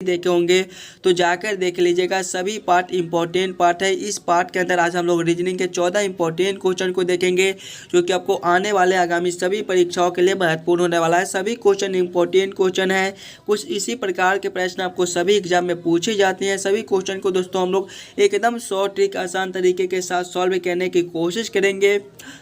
देखे होंगे तो जाकर देख लीजिएगा। सभी पार्ट इंपॉर्टेंट पार्ट है। इस पार्ट के अंदर आज हम लोग रीजनिंग के 14 इंपॉर्टेंट क्वेश्चन को देखेंगे जो कि आपको आने वाले आगामी सभी परीक्षाओं के लिए महत्वपूर्ण होने वाला है। सभी क्वेश्चन इंपॉर्टेंट क्वेश्चन है। कुछ इसी प्रकार के प्रश्न आपको सभी एग्जाम में पूछे जाते हैं। सभी क्वेश्चन को दोस्तों हम लोग एकदम शॉर्ट ट्रिक आसान तरीके के साथ सॉल्व करने की कोशिश करेंगे।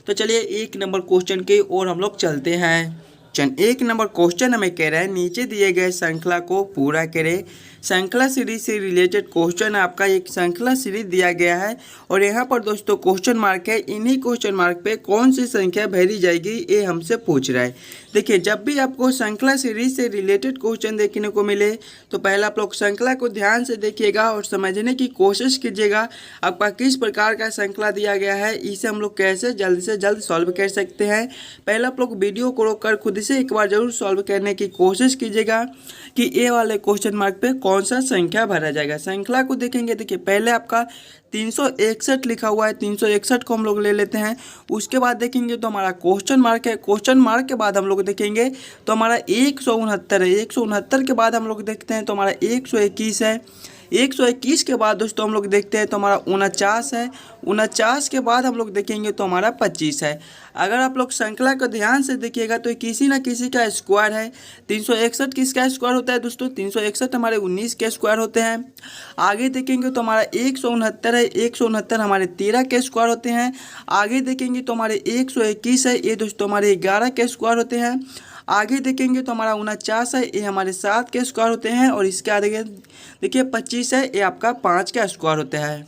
तो चलिए 1 नंबर क्वेश्चन की ओर हम लोग चलते हैं। 1 नंबर क्वेश्चन हमें कह रहा है नीचे दिए गए श्रृंखला को पूरा करें। श्रृंखला सीरीज से रिलेटेड क्वेश्चन आपका एक श्रृंखला सीरीज दिया गया है और यहाँ पर दोस्तों क्वेश्चन मार्क है। इन्हीं क्वेश्चन मार्क पे कौन सी संख्या भरी जाएगी ये हमसे पूछ रहा है। देखिए जब भी आपको श्रृंखला सीरीज से रिलेटेड क्वेश्चन देखने को मिले तो पहले आप लोग श्रृंखला को ध्यान से देखिएगा और समझने की कोशिश कीजिएगा आपका किस प्रकार का श्रृंखला दिया गया है, इसे हम लोग कैसे जल्द से जल्द सॉल्व कर सकते हैं। पहले आप लोग वीडियो को रोककर खुद से एक बार जरूर सॉल्व करने की कोशिश कीजिएगा कि ये वाले क्वेश्चन मार्क पे कौन सा संख्या भरा जाएगा। श्रृंखला को देखेंगे, देखिए पहले आपका 361 लिखा हुआ है, 361 को हम लोग ले लेते हैं। उसके बाद देखेंगे तो हमारा क्वेश्चन मार्क है। क्वेश्चन मार्क के बाद हम लोग देखेंगे तो हमारा 169 है। 169 के बाद हम लोग देखते हैं तो हमारा 121 है। 121 के बाद दोस्तों हम लोग देखते हैं तो हमारा 49 है। 49 के बाद हम लोग देखेंगे तो हमारा 25 है। अगर आप लोग श्रृंखला को ध्यान से देखिएगा तो किसी ना किसी का स्क्वायर है। 361 किसका स्क्वायर होता है दोस्तों? 361 हमारे 19 के स्क्वायर होते हैं। आगे देखेंगे तो हमारा 169 है। 169 हमारे 13 के स्क्वायर होते हैं। आगे देखेंगे तो हमारे 121 है, ये दोस्तों हमारे 11 के स्क्वायर होते हैं। आगे देखेंगे तो हमारा 49 है, ये हमारे 7 के स्क्वायर होते हैं। और इसके आगे देखिए 25 है, ये आपका 5 का स्क्वायर होता है।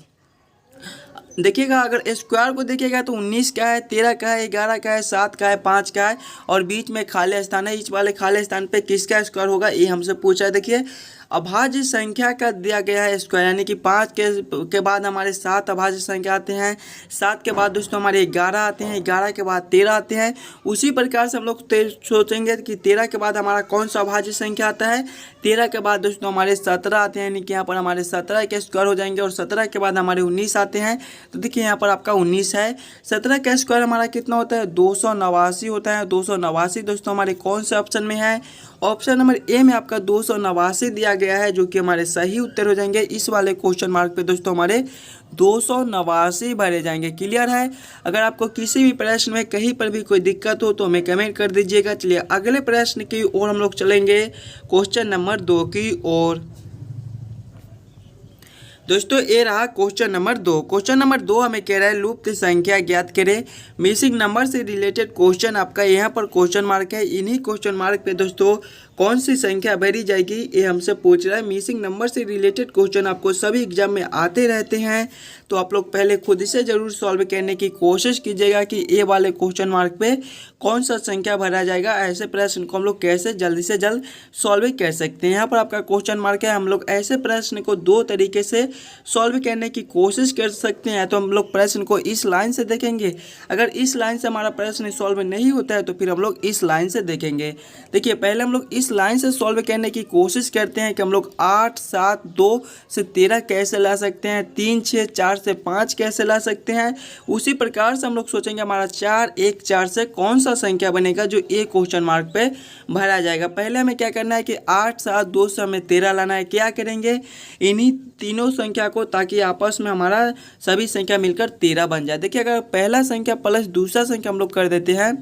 देखिएगा अगर स्क्वायर को देखिएगा तो 19 का है, 13 का है, 11 का है, 7 का है, 5 का है और बीच में खाली स्थान है। इस वाले खाली स्थान पे किसका स्क्वायर होगा ये हमसे पूछा है। देखिए अभाज्य संख्या का दिया गया है स्क्वायर, यानी कि 5 के बाद हमारे 7 अभाज्य संख्या आते हैं। 7 के बाद दोस्तों हमारे 11 आते हैं। 11 के बाद 13 आते हैं। उसी प्रकार से हम लोग सोचेंगे कि 13 के बाद हमारा कौन सा अभाज्य संख्या आता है। 13 के बाद दोस्तों हमारे 17 आते हैं, यानी कि यहाँ पर हमारे 17 के स्क्वायर हो जाएंगे। और 17 के बाद हमारे 19 आते हैं। तो देखिए यहाँ पर आपका 19 है। 17 का स्क्वायर हमारा कितना होता है? 289 होता है। 289 दोस्तों हमारे कौन से ऑप्शन में है? ऑप्शन नंबर ए में आपका 289 दिया गया है, जो कि हमारे सही उत्तर हो जाएंगे। इस वाले क्वेश्चन मार्क पे दोस्तों हमारे 289 भरे जाएंगे। क्लियर है? अगर आपको किसी भी प्रश्न में कहीं पर भी कोई दिक्कत हो तो हमें कमेंट कर दीजिएगा। चलिए अगले प्रश्न की ओर हम लोग चलेंगे, क्वेश्चन नंबर 2 की ओर। दोस्तों ये रहा क्वेश्चन नंबर 2। क्वेश्चन नंबर 2 हमें कह रहा है लुप्त संख्या ज्ञात करें। मिसिंग नंबर से रिलेटेड क्वेश्चन आपका यहाँ पर क्वेश्चन मार्क है। इन्हीं क्वेश्चन मार्क पे दोस्तों कौन सी संख्या भरी जाएगी ये हमसे पूछ रहा है। मिसिंग नंबर से रिलेटेड क्वेश्चन आपको सभी एग्जाम में आते रहते हैं, तो आप लोग पहले खुद से जरूर सॉल्व करने की कोशिश कीजिएगा कि ये वाले क्वेश्चन मार्क पे कौन सा संख्या भरा जाएगा। ऐसे प्रश्न को हम लोग कैसे जल्दी से जल्द सॉल्व कर सकते हैं। यहाँ पर आपका क्वेश्चन मार्क है। हम लोग ऐसे प्रश्न को 2 तरीके से सॉल्व करने की कोशिश कर सकते हैं। तो हम लोग प्रश्न को इस लाइन से देखेंगे। अगर इस लाइन से हमारा प्रश्न सॉल्व नहीं होता है तो फिर हम लोग इस लाइन से देखेंगे। देखिए पहले हम लोग इस लाइन से सॉल्व करने की कोशिश करते हैं कि हम लोग 8, 7, 2 से 13 कैसे ला सकते हैं, 3, 6, 4 से 5 कैसे ला सकते हैं। उसी प्रकार से हम लोग सोचेंगे हमारा 4, 1, 4 से कौन सा संख्या बनेगा जो ए क्वेश्चन मार्क पे भरा जाएगा। पहले हमें क्या करना है कि 8, 7, 2 से हमें 13 लाना है। क्या करेंगे? इन्हीं तीनों संख्या को, ताकि आपस में हमारा सभी संख्या मिलकर 13 बन जाए। देखिए अगर पहला संख्या प्लस दूसरा संख्या हम लोग कर देते हैं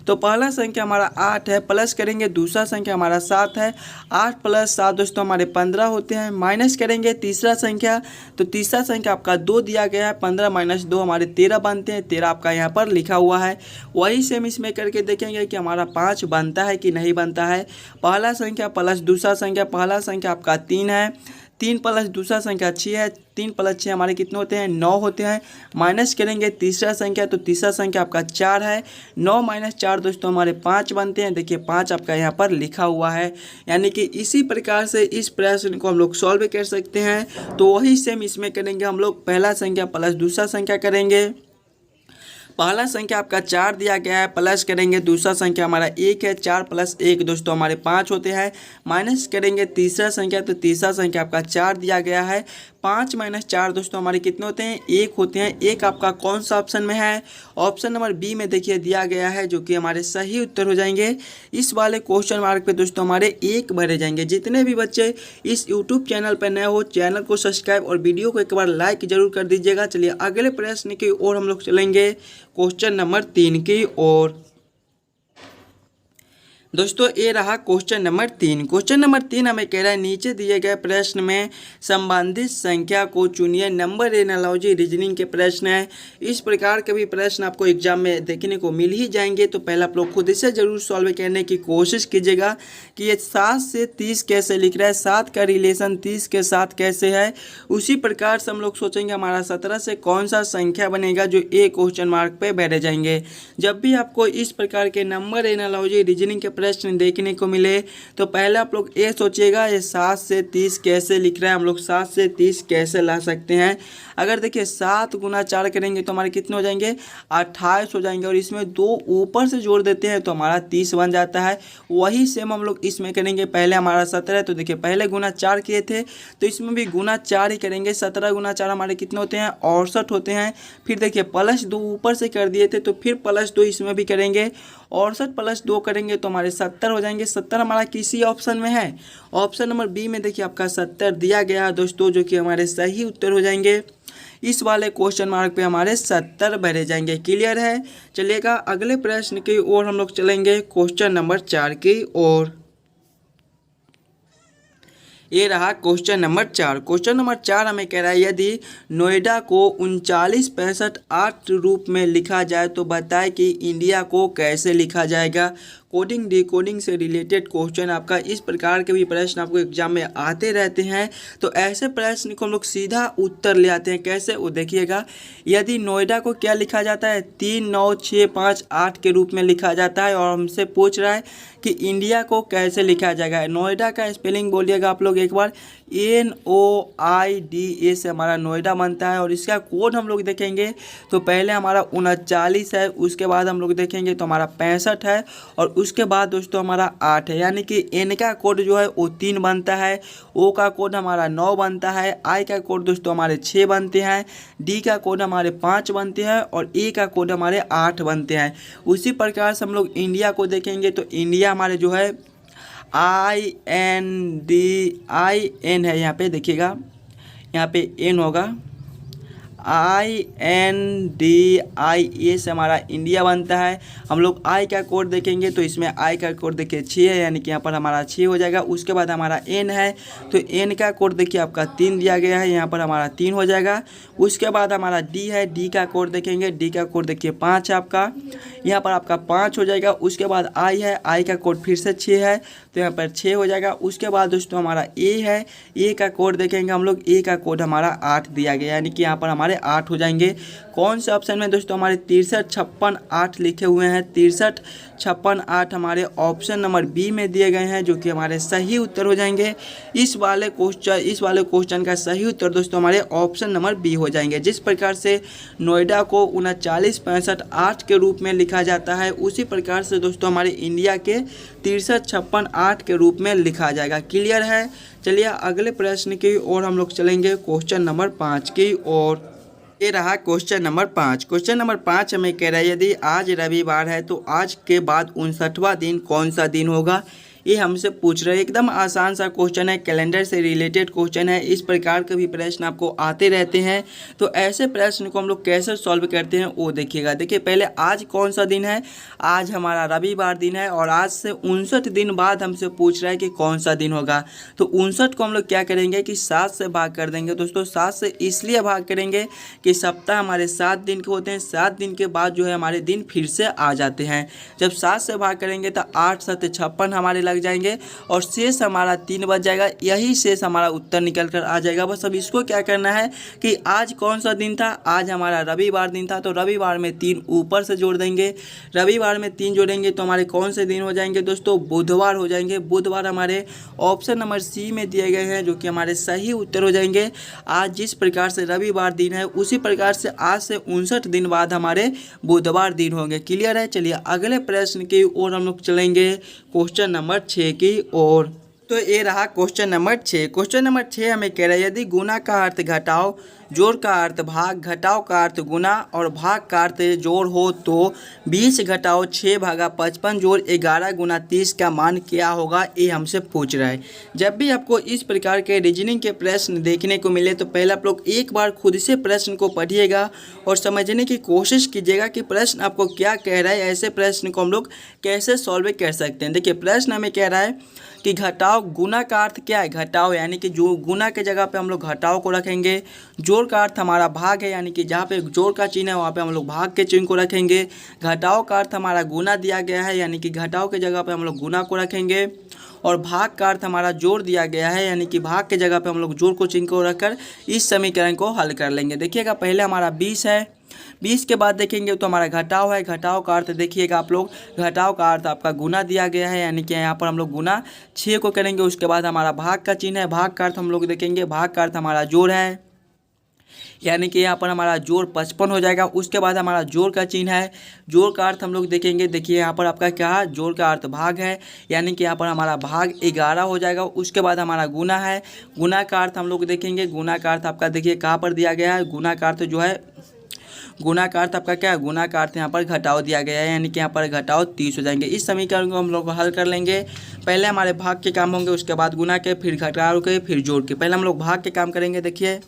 तो पहला संख्या हमारा 8 है, प्लस करेंगे दूसरा संख्या हमारा 7 है। 8 + 7 दोस्तों हमारे 15 होते हैं। माइनस करेंगे तीसरा संख्या, तो तीसरा संख्या आपका 2 दिया गया है। 15 - 2 हमारे 13 बनते हैं। 13 आपका यहाँ पर लिखा हुआ है। वही सेम इसमें करके देखेंगे कि हमारा 5 बनता है कि नहीं बनता है। पहला संख्या प्लस दूसरा संख्या, पहला संख्या आपका 3 है। 3 + दूसरा संख्या 6 है। 3 + 6 हमारे कितने होते हैं? 9 होते हैं। माइनस करेंगे तीसरा संख्या, तो तीसरा संख्या आपका 4 है। 9 - 4 दोस्तों हमारे 5 बनते हैं। देखिए 5 आपका यहाँ पर लिखा हुआ है। यानी कि इसी प्रकार से इस प्रश्न को हम लोग सॉल्व कर सकते हैं। तो वही सेम इसमें करेंगे हम लोग। पहला संख्या प्लस दूसरा संख्या करेंगे। पहला संख्या आपका 4 दिया गया है, प्लस करेंगे दूसरा संख्या हमारा 1 है। 4 + 1 दोस्तों हमारे 5 होते हैं। माइनस करेंगे तीसरा संख्या, तो तीसरा संख्या आपका 4 दिया गया है। 5 - 4 दोस्तों हमारे कितने होते हैं, 1 होते हैं। 1 आपका कौन सा ऑप्शन में है, ऑप्शन नंबर बी में देखिए दिया गया है, जो कि हमारे सही उत्तर हो जाएंगे। इस वाले क्वेश्चन मार्क पे दोस्तों हमारे 1 भरे जाएंगे। जितने भी बच्चे इस यूट्यूब चैनल पर नए हो, चैनल को सब्सक्राइब और वीडियो को एक बार लाइक जरूर कर दीजिएगा। चलिए अगले प्रश्न की ओर हम लोग चलेंगे, क्वेश्चन नंबर 3 की ओर। दोस्तों ये रहा क्वेश्चन नंबर 3। क्वेश्चन नंबर 3 हमें कह रहा है, नीचे दिए गए प्रश्न में संबंधित संख्या को चुनिए। नंबर एनालॉजी रीजनिंग के प्रश्न है। इस प्रकार के भी प्रश्न आपको एग्जाम में देखने को मिल ही जाएंगे, तो पहले आप लोग खुद से जरूर सॉल्व करने की कोशिश कीजिएगा कि ये 7 से 30 कैसे लिख रहा है, 7 का रिलेशन 30 के साथ कैसे है। उसी प्रकार से हम लोग सोचेंगे हमारा 17 से कौन सा संख्या बनेगा, जो ए क्वेश्चन मार्क पे बैठे जाएंगे। जब भी आपको इस प्रकार के नंबर एनालॉजी रीजनिंग के प्रश्न देखने को मिले, तो पहले आप लोग ये सोचिएगा ये 7 से 30 कैसे लिख रहा है, हम लोग 7 से 30 कैसे ला सकते हैं। अगर देखिए 7 × 4 करेंगे तो हमारे कितने हो जाएंगे, 28 हो जाएंगे, और इसमें 2 ऊपर से जोड़ देते हैं तो हमारा 30 बन जाता है। वही सेम हम लोग इसमें करेंगे। पहले हमारा 17 है, तो देखिए पहले ×4 किए थे, तो इसमें भी ×4 ही करेंगे। 17 × 4 हमारे कितने होते हैं, 68 होते हैं। फिर देखिए +2 ऊपर से कर दिए थे, तो फिर +2 इसमें भी करेंगे। 68 + 2 करेंगे तो हमारे 70 हो जाएंगे। 70 हमारा किसी ऑप्शन में है, ऑप्शन नंबर बी में देखिए आपका 70 दिया गया है दोस्तों, जो कि हमारे सही उत्तर हो जाएंगे। इस वाले क्वेश्चन मार्क पे हमारे 70 भरे जाएंगे। क्लियर है। चलिएगा अगले प्रश्न की ओर हम लोग चलेंगे, क्वेश्चन नंबर 4 की ओर। ये रहा क्वेश्चन नंबर 4। क्वेश्चन नंबर 4 हमें कह रहा है, यदि नोएडा को 3965 रूप में लिखा जाए तो बताए कि इंडिया को कैसे लिखा जाएगा। कोडिंग डिकोडिंग से रिलेटेड क्वेश्चन आपका, इस प्रकार के भी प्रश्न आपको एग्जाम में आते रहते हैं। तो ऐसे प्रश्न को हम लोग सीधा उत्तर ले आते हैं। कैसे, वो देखिएगा। यदि नोएडा को क्या लिखा जाता है, 39658 के रूप में लिखा जाता है, और हमसे पूछ रहा है कि इंडिया को कैसे लिखा जाएगा। नोएडा का स्पेलिंग बोलिएगा आप लोग एक बार, NOIDA से हमारा नोएडा बनता है। और इसका कोड हम लोग देखेंगे तो पहले हमारा 39 है, उसके बाद हम लोग देखेंगे तो हमारा 65 है, और उसके बाद दोस्तों हमारा 8 है। यानी कि N का कोड जो है वो 3 बनता है, O का कोड हमारा 9 बनता है, I का कोड दोस्तों हमारे 6 बनते हैं, D का कोड हमारे 5 बनते हैं, और A का कोड हमारे 8 बनते हैं। उसी प्रकार से हम लोग इंडिया को देखेंगे तो इंडिया हमारे जो है INDIN है, यहाँ पे देखिएगा, यहाँ पे N होगा, INDIA से हमारा इंडिया बनता है। हम लोग I का कोड देखेंगे तो इसमें I का कोड देखिए 6 है, यानी कि यहाँ पर हमारा 6 हो जाएगा। उसके बाद हमारा N है, तो N का कोड देखिए आपका 3 दिया गया है, यहाँ पर हमारा 3 हो जाएगा। उसके बाद हमारा D है, D का कोड देखेंगे, D का कोड देखिए 5 है आपका, यहाँ पर आपका 5 हो जाएगा। उसके बाद I है, I का कोड फिर से 6 है, तो यहाँ पर 6 हो जाएगा। उसके बाद दोस्तों हमारा A है, A का कोड देखेंगे हम लोग, A का कोड हमारा 8 दिया गया, यानी कि यहाँ पर हमारे 8 हो जाएंगे। कौन से ऑप्शन में दोस्तों हमारे 6356 लिखे हुए हैं, 6356 हमारे ऑप्शन नंबर बी में दिए गए हैं, जो कि हमारे सही उत्तर हो जाएंगे। इस वाले क्वेश्चन का सही उत्तर दोस्तों हमारे ऑप्शन नंबर बी हो जाएंगे। जिस प्रकार से नोएडा को 3965 के रूप में लिखा जाता है, उसी प्रकार से दोस्तों हमारे इंडिया के 6356 के रूप में लिखा जाएगा। क्लियर है। चलिए अगले प्रश्न की ओर हम लोग चलेंगे, क्वेश्चन नंबर 5 की ओर। ये रहा क्वेश्चन नंबर 5। क्वेश्चन नंबर 5 हमें कह रहा है, यदि आज रविवार है तो आज के बाद 59वां दिन कौन सा दिन होगा। ये हमसे पूछ रहे हैं। एकदम आसान सा क्वेश्चन है, कैलेंडर से रिलेटेड क्वेश्चन है। इस प्रकार के भी प्रश्न आपको आते रहते हैं। तो ऐसे प्रश्न को हम लोग कैसे सॉल्व करते हैं वो देखिएगा। देखिए पहले आज कौन सा दिन है, आज हमारा रविवार दिन है, और आज से 59 दिन बाद हमसे पूछ रहा है कि कौन सा दिन होगा। तो 59 को हम लोग क्या करेंगे कि 7 से भाग कर देंगे। दोस्तों 7 से इसलिए भाग करेंगे कि सप्ताह हमारे 7 दिन के होते हैं, 7 दिन के बाद जो है हमारे दिन फिर से आ जाते हैं। जब 7 से भाग करेंगे तो 8 7 56 हमारे लग जाएंगे, और शेष हमारा 3 बच जाएगा। यही शेष हमारा उत्तर निकल कर आ जाएगा। बस अब इसको क्या करना है कि आज कौन सा दिन था, आज हमारा रविवार दिन था, तो रविवार में 3 ऊपर से जोड़ देंगे। रविवार में 3 जोड़ेंगे तो हमारे कौन से दिन हो जाएंगे दोस्तों, बुधवार हो जाएंगे। बुधवार हमारे ऑप्शन नंबर सी में दिए गए हैं, जो कि हमारे सही उत्तर हो जाएंगे। आज जिस प्रकार से रविवार दिन है, उसी प्रकार से आज से 59 दिन बाद हमारे बुधवार दिन होंगे। क्लियर है। चलिए अगले प्रश्न की ओर हम लोग चलेंगे, क्वेश्चन नंबर 6 की ओर। तो ये रहा क्वेश्चन नंबर 6। क्वेश्चन नंबर 6 हमें कह रहा है यदि गुना का अर्थ घटाओ, जोड़ का अर्थ भाग, घटाओ का अर्थ गुना और भाग का अर्थ जोड़ हो तो 20 घटाओ 6 भागा 55 जोड़ 11 गुना 30 का मान क्या होगा, ये हमसे पूछ रहा है। जब भी आपको इस प्रकार के रीजनिंग के प्रश्न देखने को मिले तो पहले आप लोग एक बार खुद से प्रश्न को पढ़िएगा और समझने की कोशिश कीजिएगा कि प्रश्न आपको क्या कह रहा है, ऐसे प्रश्न को हम लोग कैसे सॉल्व कर सकते हैं। देखिए प्रश्न हमें कह रहा है कि घटाओ, गुना का अर्थ क्या है घटाओ, यानी कि जो गुना के जगह पे हम लोग घटाओ को रखेंगे। जोड़ का अर्थ हमारा भाग है, यानी कि जहाँ पे जोड़ का चिन्ह है वहाँ पे हम लोग भाग के चिन्ह को रखेंगे। घटाओ का अर्थ हमारा गुना दिया गया है, यानी कि घटाओ के जगह पे हम लोग गुना को रखेंगे। और भाग का अर्थ हमारा जोड़ दिया गया है, यानी कि भाग के जगह पे हम लोग जोड़ को चिन्ह को रखकर इस समीकरण को हल कर लेंगे। देखिएगा पहले हमारा 20 है, 20 के बाद देखेंगे तो हमारा घटाव है। घटाव का अर्थ देखिएगा आप लोग, घटाव का अर्थ आपका गुना दिया गया है, यानी कि यहाँ पर हम लोग गुना 6 को करेंगे। उसके बाद हमारा भाग का चिन्ह है, भाग का अर्थ हम लोग देखेंगे, भाग का अर्थ हमारा जोड़ है, यानी कि यहाँ पर हमारा जोड़ 55 हो जाएगा। उसके बाद हमारा जोड़ का चिन्ह है, जोड़ का अर्थ हम लोग देखेंगे। देखिए यहाँ पर आपका क्या है, जोड़ का अर्थ भाग है, यानी कि यहाँ पर हमारा भाग 11 हो जाएगा। उसके बाद हमारा गुना है, गुना का अर्थ हम लोग देखेंगे। गुना का अर्थ आपका देखिए कहाँ पर दिया गया है, गुना का अर्थ जो है, गुना का अर्थ आपका क्या है, गुना का अर्थ यहाँ पर घटाव दिया गया है, यानी कि यहाँ पर घटाव 30 हो जाएंगे। इस समीकरण को हम लोग हल कर लेंगे। पहले हमारे भाग के काम होंगे, उसके बाद गुना के, फिर घटाव के, फिर जोड़ के। पहले हम लोग भाग के काम करेंगे। देखिए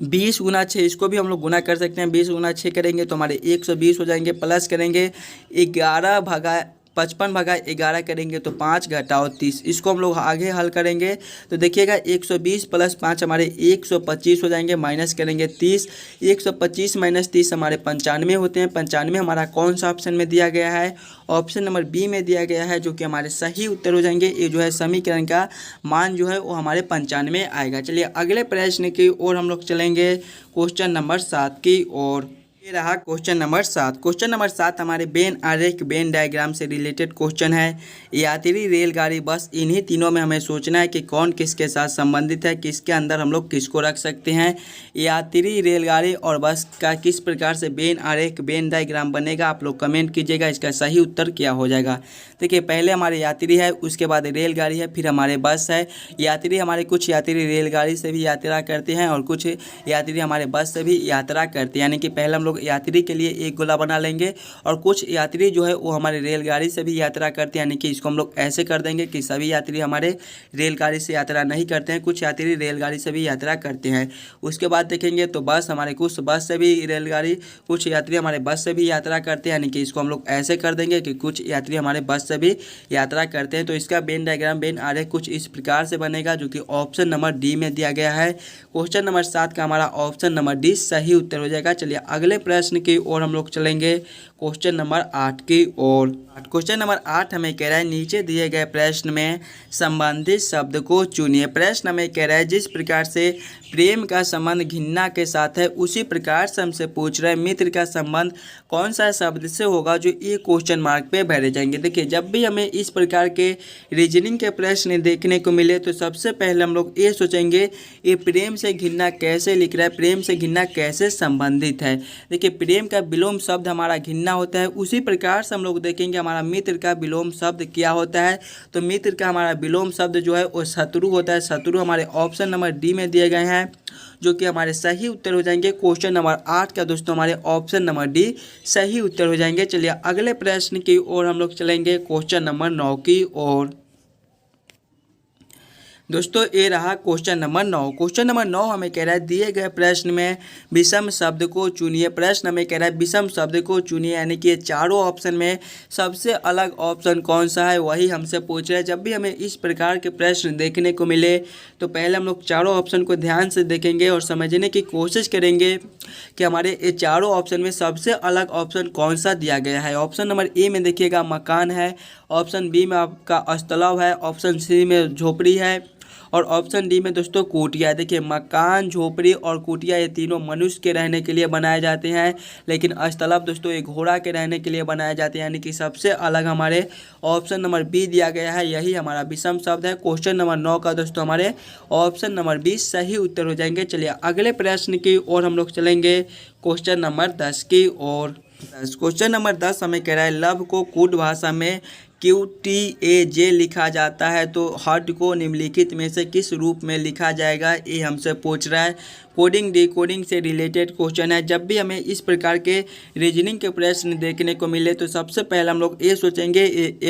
20 गुना 6, इसको भी हम लोग गुना कर सकते हैं। 20 गुना 6 करेंगे तो हमारे 120 हो जाएंगे। प्लस करेंगे 11 भागा 55 भागा 11 करेंगे तो 5 घटाओ 30, इसको हम लोग आगे हल करेंगे तो देखिएगा 120 प्लस 5 हमारे 125 हो जाएंगे। माइनस करेंगे 30, 125 माइनस 30 हमारे 95 होते हैं। 95 हमारा कौन सा ऑप्शन में दिया गया है, ऑप्शन नंबर बी में दिया गया है, जो कि हमारे सही उत्तर हो जाएंगे। ये जो है समीकरण का मान जो है वो हमारे 95 आएगा। चलिए अगले प्रश्न की ओर हम लोग चलेंगे, क्वेश्चन नंबर 7 की ओर। ये रहा क्वेश्चन नंबर 7। क्वेश्चन नंबर 7 हमारे वेन आरेख, वेन डायग्राम से रिलेटेड क्वेश्चन है। यात्री, रेलगाड़ी, बस, इन्हीं तीनों में हमें सोचना है कि कौन किसके साथ संबंधित है, किसके अंदर हम लोग किसको रख सकते हैं। यात्री, रेलगाड़ी और बस का किस प्रकार से वेन आरेख, वेन डायग्राम बनेगा, आप लोग कमेंट कीजिएगा, इसका सही उत्तर क्या हो जाएगा। देखिए पहले हमारे यात्री है, उसके बाद रेलगाड़ी है, फिर हमारे बस है। यात्री हमारे कुछ यात्री रेलगाड़ी से भी यात्रा करते हैं और कुछ यात्री हमारे बस से भी यात्रा करते हैं, यानी कि पहले हम लोग यात्री के लिए एक गोला बना लेंगे और कुछ यात्री जो है वो हमारे रेलगाड़ी से भी यात्रा करते हैं, यानी कि इसको हम लोग ऐसे कर देंगे कि सभी यात्री हमारे रेलगाड़ी से यात्रा नहीं करते हैं, कुछ यात्री रेलगाड़ी से भी यात्रा करते हैं। उसके बाद देखेंगे तो बस हमारे कुछ बस से भी रेलगाड़ी, कुछ यात्री हमारे बस से भी यात्रा करते हैं, यानी कि इसको हम लोग ऐसे कर देंगे कि कुछ यात्री हमारे बस से भी यात्रा करते हैं। तो इसका वेन डायग्राम, वेन आरेख कुछ इस प्रकार से बनेगा, जो कि ऑप्शन नंबर डी में दिया गया है। क्वेश्चन नंबर 7 का हमारा ऑप्शन नंबर डी सही उत्तर हो जाएगा। चलिए अगले प्रश्न की ओर हम लोग चलेंगे, क्वेश्चन नंबर 8 की ओर। क्वेश्चन नंबर 8 हमें कह रहा है नीचे दिए गए प्रश्न में संबंधित शब्द को चुनिए। प्रश्न हमें कह रहा है जिस प्रकार से प्रेम का संबंध घृणा के साथ है, उसी प्रकार से हमसे पूछ रहा है मित्र का संबंध कौन सा शब्द से होगा, जो ये क्वेश्चन मार्क पे भरे जाएंगे। देखिए जब भी हमें इस प्रकार के रीजनिंग के प्रश्न देखने को मिले तो सबसे पहले हम लोग ये सोचेंगे ये प्रेम से घृणा कैसे लिख रहा है, प्रेम से घृणा कैसे संबंधित है। देखिए प्रेम का विलोम शब्द हमारा घृणा होता है, उसी प्रकार से हम लोग देखेंगे हमारा मित्र का विलोम शब्द क्या होता है। तो मित्र का हमारा विलोम शब्द जो है वो शत्रु होता है। शत्रु हमारे ऑप्शन नंबर डी में दिए गए हैं, जो कि हमारे सही उत्तर हो जाएंगे। क्वेश्चन नंबर 8 का दोस्तों हमारे ऑप्शन नंबर डी सही उत्तर हो जाएंगे। चलिए अगले प्रश्न की ओर हम लोग चलेंगे, क्वेश्चन नंबर 9 की ओर। दोस्तों ये रहा क्वेश्चन नंबर 9। क्वेश्चन नंबर 9 हमें कह रहा है दिए गए प्रश्न में विषम शब्द को चुनिए। प्रश्न हमें कह रहा है विषम शब्द को चुनिए, यानी कि ये चारों ऑप्शन में सबसे अलग ऑप्शन कौन सा है वही हमसे पूछ रहे हैं। जब भी हमें इस प्रकार के प्रश्न देखने को मिले तो पहले हम लोग चारों ऑप्शन को ध्यान से देखेंगे और समझने की कोशिश करेंगे कि हमारे ये चारों ऑप्शन में सबसे अलग ऑप्शन कौन सा दिया गया है। ऑप्शन नंबर ए में देखिएगा मकान है, ऑप्शन बी में आपका स्थलव है, ऑप्शन सी में झोपड़ी है और ऑप्शन डी में दोस्तों कुटिया। देखिए मकान, झोपड़ी और कुटिया ये तीनों मनुष्य के रहने के लिए बनाए जाते हैं, लेकिन स्थलव दोस्तों ये घोड़ा के रहने के लिए बनाए जाते हैं, यानी कि सबसे अलग हमारे ऑप्शन नंबर बी दिया गया है, यही हमारा विषम शब्द है। क्वेश्चन नंबर 9 का दोस्तों हमारे ऑप्शन नंबर बी सही उत्तर हो जाएंगे। चलिए अगले प्रश्न की ओर हम लोग चलेंगे, क्वेश्चन नंबर 10 की ओर। क्वेश्चन नंबर 10 हमें कह रहा है लव को कूट भाषा में QTAJ लिखा जाता है, तो हट को निम्नलिखित में से किस रूप में लिखा जाएगा, ये हमसे पूछ रहा है। कोडिंग डिकोडिंग से रिलेटेड क्वेश्चन है। जब भी हमें इस प्रकार के रीजनिंग के प्रश्न देखने को मिले तो सबसे पहले हम लोग ये सोचेंगे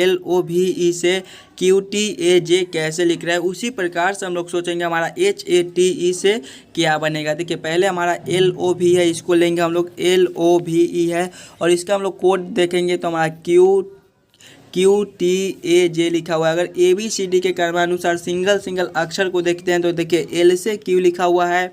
LOVE से QTAJ कैसे लिख रहा है, उसी प्रकार से हम लोग सोचेंगे हमारा HATE से क्या बनेगा। देखिए पहले हमारा LOV है, इसको लेंगे हम लोग, LOVE है, और इसका हम लोग कोड देखेंगे तो हमारा QTAJ लिखा हुआ है। अगर ABCD के क्रमानुसार सिंगल अक्षर को देखते हैं तो देखिए L से Q लिखा हुआ है,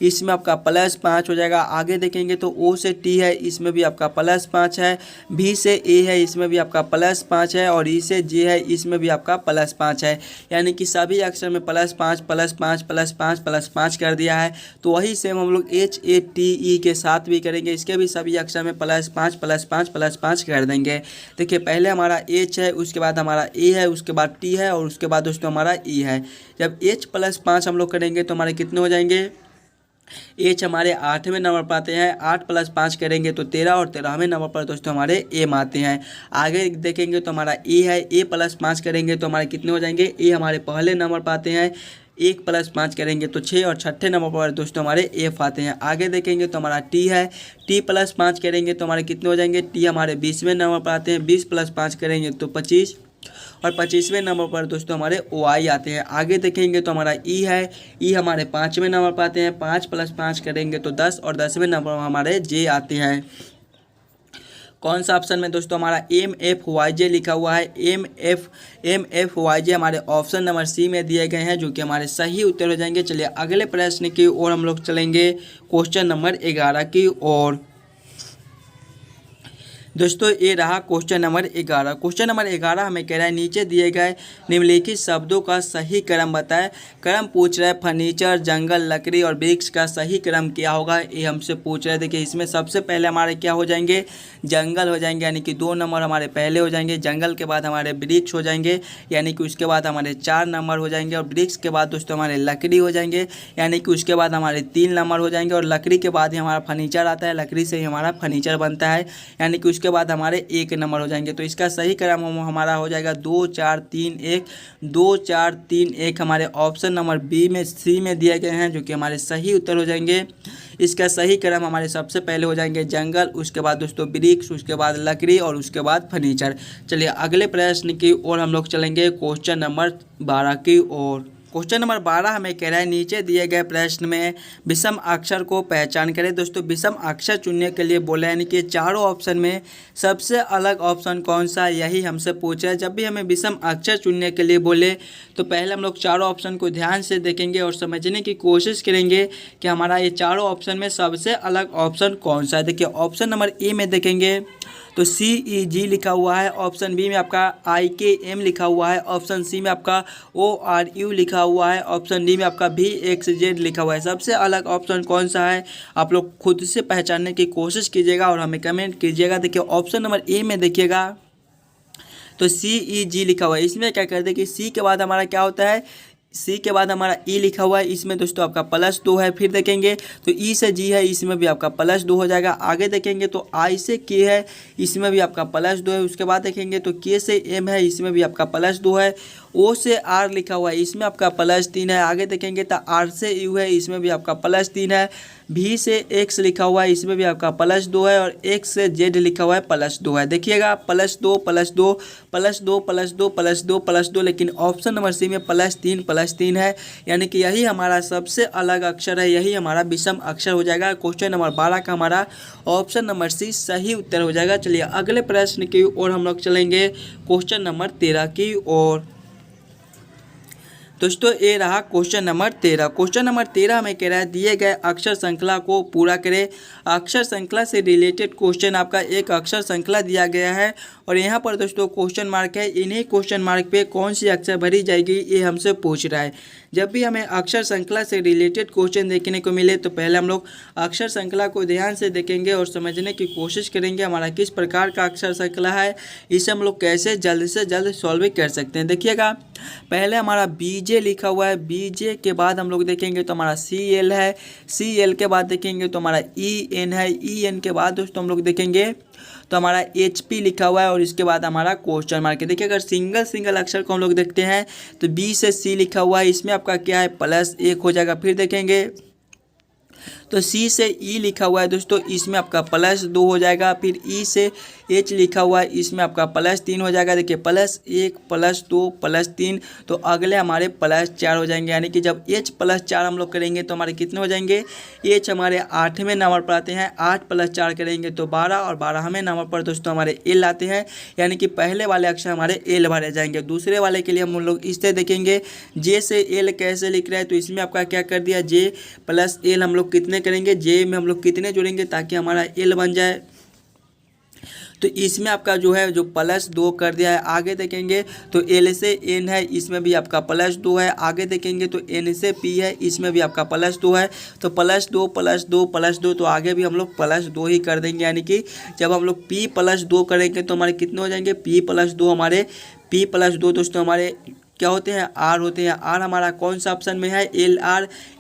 इसमें आपका +5 हो जाएगा। आगे देखेंगे तो O से T है, इसमें भी आपका +5 है। B से A है, इसमें भी आपका +5 है, और E से J है, इसमें भी आपका +5 है। यानी कि सभी अक्षर में +5 +5 +5 +5 कर दिया है। तो वही सेम हम लोग HATE के साथ भी करेंगे, इसके भी सभी अक्षर में +5 +5 +5 कर देंगे। देखिए पहले हमारा H है, उसके बाद हमारा A है, उसके बाद T है, और उसके बाद दोस्तों हमारा E है। जब H +5 हम लोग करेंगे तो हमारे कितने हो जाएंगे, H हमारे 8वें नंबर पर आते हैं, 8 + 5 करेंगे तो 13, और 13वें नंबर पर दोस्तों हमारे M आते हैं। आगे देखेंगे तो हमारा A है, A + 5 करेंगे तो हमारे कितने हो जाएंगे, A हमारे पहले नंबर पर आते हैं, 1 + 5 करेंगे तो 6, और छठे नंबर पर दोस्तों हमारे F आते हैं। आगे देखेंगे तो हमारा T है, T + 5 करेंगे तो हमारे कितने हो जाएंगे, T हमारे 20वें नंबर पर आते हैं, 20 + 5 करेंगे तो 25, और 25वें नंबर पर दोस्तों हमारे OI आते हैं। आगे देखेंगे तो हमारा E है, E हमारे 5वें नंबर पर आते हैं, 5 + 5 करेंगे तो 10, और 10वें नंबर पर हमारे J आते हैं। कौन सा ऑप्शन में दोस्तों हमारा MFYJ लिखा हुआ है, MFYJ हमारे ऑप्शन नंबर C में दिए गए हैं, जो कि हमारे सही उत्तर हो जाएंगे। चलिए अगले प्रश्न की ओर हम लोग चलेंगे, क्वेश्चन नंबर 11 की ओर। दोस्तों ये रहा क्वेश्चन नंबर 11। क्वेश्चन नंबर 11 हमें कह रहा है नीचे दिए गए निम्नलिखित शब्दों का सही क्रम बताएं। क्रम पूछ रहा है फर्नीचर, जंगल, लकड़ी और वृक्ष का सही क्रम क्या होगा, ये हमसे पूछ रहा है। देखिए इसमें सबसे पहले हमारे क्या हो जाएंगे, जंगल हो जाएंगे, यानी कि 2 नंबर हमारे पहले हो जाएंगे। जंगल के बाद हमारे वृक्ष हो जाएंगे, यानी कि उसके बाद हमारे 4 नंबर हो जाएंगे, और वृक्ष के बाद दोस्तों हमारे लकड़ी हो जाएंगे, यानी कि उसके बाद हमारे 3 नंबर हो जाएंगे, और लकड़ी के बाद ही हमारा फर्नीचर आता है, लकड़ी से ही हमारा फर्नीचर बनता है, यानी कि उसके बाद हमारे 1 नंबर हो जाएंगे। तो इसका सही क्रम हमारा हो जाएगा 2 4 3 1, 2 4 3 1 हमारे ऑप्शन नंबर C में दिए गए हैं, जो कि हमारे सही उत्तर हो जाएंगे। इसका सही क्रम हमारे सबसे पहले हो जाएंगे जंगल, उसके बाद दोस्तों वृक्ष, उसके बाद लकड़ी, और उसके बाद फर्नीचर। चलिए अगले प्रश्न की ओर हम लोग चलेंगे, क्वेश्चन नंबर 12 की ओर। क्वेश्चन नंबर 12 हमें कह रहा है नीचे दिए गए प्रश्न में विषम अक्षर को पहचान करें। दोस्तों विषम अक्षर चुनने के लिए बोला है, यानी कि चारों ऑप्शन में सबसे अलग ऑप्शन कौन सा, यही हमसे पूछा है। जब भी हमें विषम अक्षर चुनने के लिए बोले तो पहले हम लोग चारों ऑप्शन को ध्यान से देखेंगे और समझने की कोशिश करेंगे कि हमारा ये चारों ऑप्शन में सबसे अलग ऑप्शन कौन सा है। देखिए ऑप्शन नंबर ए में देखेंगे तो CEG लिखा हुआ है, ऑप्शन बी में आपका IKM लिखा हुआ है, ऑप्शन सी में आपका ORU लिखा हुआ है, ऑप्शन डी में आपका VXZ लिखा हुआ है। सबसे अलग ऑप्शन कौन सा है आप लोग खुद से पहचानने की कोशिश कीजिएगा और हमें कमेंट कीजिएगा। देखिए ऑप्शन नंबर ए में देखिएगा तो CEG लिखा हुआ है। इसमें क्या करते हैं कि सी के बाद हमारा क्या होता है, सी के बाद हमारा ई लिखा हुआ है, इसमें दोस्तों आपका +2 है। फिर देखेंगे तो ई से जी है, इसमें भी आपका +2 हो जाएगा। आगे देखेंगे तो आई से के है, इसमें भी आपका +2 है। उसके बाद देखेंगे तो के से एम है, इसमें भी आपका +2 है। ओ से आर लिखा हुआ है, इसमें आपका +3 है। आगे देखेंगे तो आर से यू है, इसमें भी आपका +3 है। भी से एक्स लिखा हुआ है, इसमें भी आपका +2 है। और एक्स से जेड लिखा हुआ है +2 है। देखिएगा +2 +2 +2 +2 +2 +2, लेकिन ऑप्शन नंबर सी में +3 है, यानी कि यही हमारा सबसे अलग अक्षर है, यही हमारा विषम अक्षर हो जाएगा। क्वेश्चन नंबर 12 का हमारा ऑप्शन नंबर सी सही उत्तर हो जाएगा। चलिए अगले प्रश्न की ओर हम लोग चलेंगे, क्वेश्चन नंबर 13 की ओर। दोस्तों ये रहा क्वेश्चन नंबर 13। क्वेश्चन नंबर 13 हमें कह रहा है दिए गए अक्षर श्रृंखला को पूरा करें। अक्षर श्रृंखला से रिलेटेड क्वेश्चन आपका एक अक्षर श्रृंखला दिया गया है और यहाँ पर दोस्तों क्वेश्चन मार्क है। इन्हीं क्वेश्चन मार्क पे कौन सी अक्षर भरी जाएगी ये हमसे पूछ रहा है। जब भी हमें अक्षर श्रृंखला से रिलेटेड क्वेश्चन देखने को मिले तो पहले हम लोग अक्षर श्रृंखला को ध्यान से देखेंगे और समझने की कोशिश करेंगे हमारा किस प्रकार का अक्षर श्रृंखला है, इसे हम लोग कैसे जल्द से जल्द सॉल्व कर सकते हैं। देखिएगा, पहले हमारा बीजे लिखा हुआ है, बीजे के बाद हम लोग देखेंगे तो हमारा CL है, CL के बाद देखेंगे तो हमारा EN है, EN के बाद दोस्तों हम लोग देखेंगे तो हमारा HP लिखा हुआ है और इसके बाद हमारा क्वेश्चन मार्क है। देखिए, अगर सिंगल अक्षर को हम लोग देखते हैं तो B से C लिखा हुआ है, इसमें आपका क्या है +1 हो जाएगा। फिर देखेंगे तो C से E लिखा हुआ है दोस्तों, इसमें आपका +2 हो जाएगा। फिर E से H लिखा हुआ है, इसमें आपका +3 हो जाएगा। देखिए, +1 +2 +3 तो अगले हमारे +4 हो जाएंगे, यानी कि जब H +4 हम लोग करेंगे तो हमारे कितने हो जाएंगे, H हमारे 8वें नंबर पर आते हैं, 8 + 4 करेंगे तो 12 और 12वें नंबर पर दोस्तों हमारे L आते हैं, यानी कि पहले वाले अक्षर हमारे L भरे जाएंगे। दूसरे वाले के लिए हम लोग इससे देखेंगे J से L कैसे लिख रहे हैं, तो इसमें आपका क्या कर दिया, J + L हम लोग कितने करेंगे, J में हम लोग कितने जोड़ेंगे ताकि हमारा L बन जाए, तो इसमें आपका जो है जो +2 कर दिया है। आगे देखेंगे तो L से N है, इसमें भी आपका +2 है। आगे देखेंगे तो N से P है, इसमें भी आपका +2 है। तो +2 +2 +2 तो आगे भी हम लोग +2 ही कर देंगे, यानी कि जब हम लोग P +2 करेंगे तो हमारे कितने हो जाएंगे, P +2 हमारे P +2 दोस्तों हमारे क्या होते हैं, R होते हैं। R हमारा कौन सा ऑप्शन में है,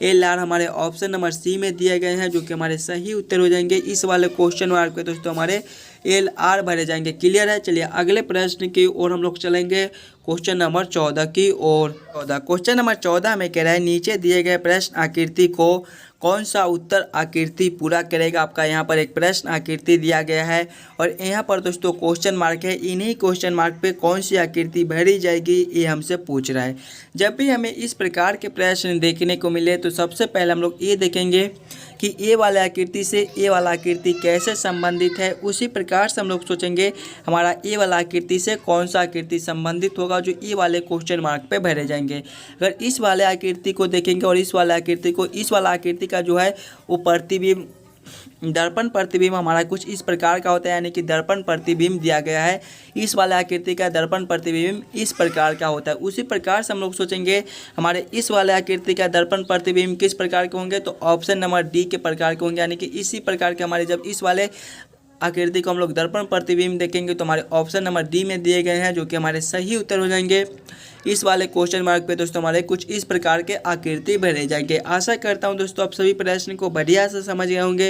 LR हमारे ऑप्शन नंबर C में दिए गए हैं, जो कि हमारे सही उत्तर हो जाएंगे। इस वाले क्वेश्चन मार्क पे दोस्तों हमारे LR भरे जाएंगे। क्लियर है। चलिए अगले प्रश्न की ओर हम लोग चलेंगे, क्वेश्चन नंबर 14 की ओर। क्वेश्चन नंबर 14 में कह रहा है, नीचे दिए गए प्रश्न आकृति को कौन सा उत्तर आकृति पूरा करेगा। आपका यहाँ पर एक प्रश्न आकृति दिया गया है और यहाँ पर दोस्तों क्वेश्चन मार्क है, इन्हीं क्वेश्चन मार्क पे कौन सी आकृति भरी जाएगी ये हमसे पूछ रहा है। जब भी हमें इस प्रकार के प्रश्न देखने को मिले तो सबसे पहले हम लोग ये देखेंगे कि ए वाला आकृति से ए वाला आकृति कैसे संबंधित है। उसी प्रकार से हम लोग सोचेंगे हमारा ए वाला आकृति से कौन सा आकृति संबंधित होगा, जो ए वाले क्वेश्चन मार्क पे भरे जाएंगे। अगर इस वाले आकृति को देखेंगे और इस वाले आकृति को, इस वाला आकृति का जो है वो प्रतिबिंब, दर्पण प्रतिबिंब हमारा कुछ इस प्रकार का होता है, यानी कि दर्पण प्रतिबिंब दिया गया है। इस वाले आकृति का दर्पण प्रतिबिंब इस प्रकार का होता है। उसी प्रकार से हम लोग सोचेंगे हमारे इस वाले आकृति का दर्पण प्रतिबिंब किस प्रकार के होंगे, तो ऑप्शन नंबर डी के प्रकार के होंगे, यानी कि इसी प्रकार के हमारे जब इस वाले आकृति को हम लोग दर्पण प्रतिबिंब देखेंगे तो हमारे ऑप्शन नंबर डी में दिए गए हैं, जो कि हमारे सही उत्तर हो जाएंगे। इस वाले क्वेश्चन मार्क पे दोस्तों हमारे कुछ इस प्रकार के आकृति भरे जाएंगे। आशा करता हूं दोस्तों आप सभी प्रश्न को बढ़िया से समझ गए होंगे।